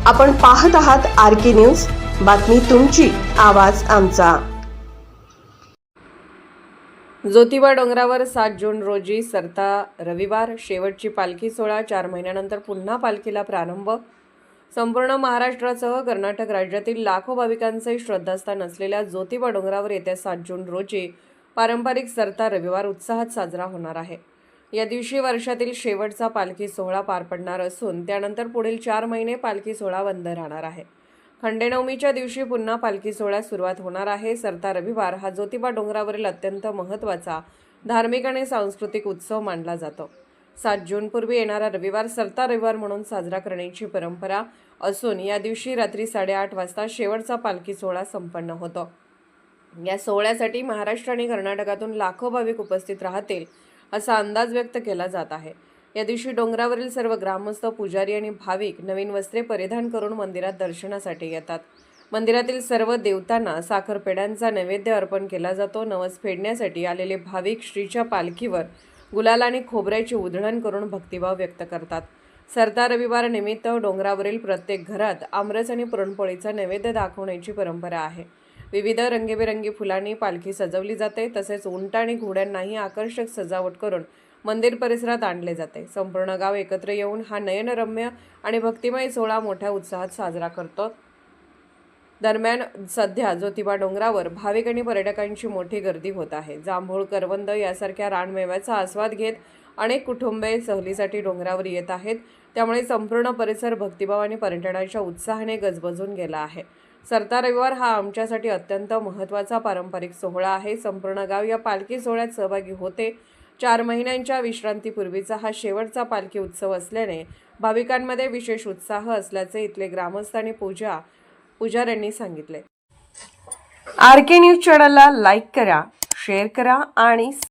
आपण पाहत आहात RK न्यूज, बातमी तुमची, आवाज आमचा। ज्योतिबा डोंगरावर 7 जून रोजी सरता रविवार शेवटची पालखी सोहळा। 4 महिन्यानंतर पुन्हा पालखीला प्रारंभ। संपूर्ण महाराष्ट्रासह कर्नाटक राज्यातील लाखो भाविकांचे श्रद्धास्थान असलेल्या ज्योतिबा डोंगरावर येत्या 7 जून रोजी पारंपरिक सरता रविवार उत्साहात साजरा होणार आहे। या दिवशी वर्षातील शेवटचा पालखी सोहळा पार पडणार असून त्यानंतर पुढील 4 महिने पालखी सोहळा बंद राहणार आहे। खंडेनवमीच्या दिवशी पुन्हा पालखी सोहळ्यास सुरुवात होणार आहे। सरता रविवार हा ज्योतिबा डोंगरावरील अत्यंत महत्त्वाचा धार्मिक आणि सांस्कृतिक उत्सव मानला जातो। 7 जून पूर्वी येणारा रविवार सरता रविवार म्हणून साजरा करण्याची परंपरा असून या दिवशी रात्री 8:30 वाजता शेवटचा पालखी सोहळा संपन्न होतो। या सोहळ्यासाठी महाराष्ट्र आणि कर्नाटकातून लाखो भाविक उपस्थित राहतील असा अंदाज व्यक्त केला जात आहे। या दिवशी डोंगरावरील सर्व ग्रामस्थ, पुजारी आणि भाविक नवीन वस्त्रे परिधान करून मंदिरात दर्शनासाठी येतात। मंदिरातील सर्व देवतांना साखरपेड्यांचा नैवेद्य अर्पण केला जातो। नवस फेडण्यासाठी आलेले भाविक श्रीच्या पालखीवर गुलाल आणि खोबऱ्याची उधळण करून भक्तिभाव व्यक्त करतात। सरता रविवार निमित्त डोंगरावरील प्रत्येक घरात आमरस आणि पुरणपोळीचा नैवेद्य दाखवण्याची परंपरा आहे। विविध रंगीबेरंगी फुलांनी पालखी सजवली जाते, तसेच उंट आणि घोड्यांनाही आकर्षक सजावट करून मंदिर परिसरात आणले जाते। संपूर्ण गाव एकत्र येऊन हा नयनरम्य आणि भक्तिमय सोहळा मोठ्या उत्साहात साजरा करतो। दरम्यान सध्या ज्योतिबा डोंगरावर भाविक आणि पर्यटकांची मोठी गर्दी होत आहे। जांभूळ, करवंद यासारख्या रानमेव्याचा आस्वाद घेत अनेक कुटुंबे सहलीसाठी डोंगरावर येत आहेत। त्यामुळे संपूर्ण परिसर भक्तिभाव आणि पर्यटनाच्या उत्साहाने गजबजून गेला आहे। सरता रविवार हा आमच्यासाठी अत्यंत महत्त्वाचा पारंपरिक सोहळा आहे। संपूर्ण गाव या पालखी सोहळ्यात सहभागी होते। 4 महिन्यांच्या विश्रांतीपूर्वीचा हा शेवटचा पालखी उत्सव असल्याने भाविकांमध्ये विशेष उत्साह असल्याचे इथले ग्रामस्थ आणि पुजाऱ्यांनी सांगितले। RK न्यूज चॅनलला लाईक करा, शेअर करा आणि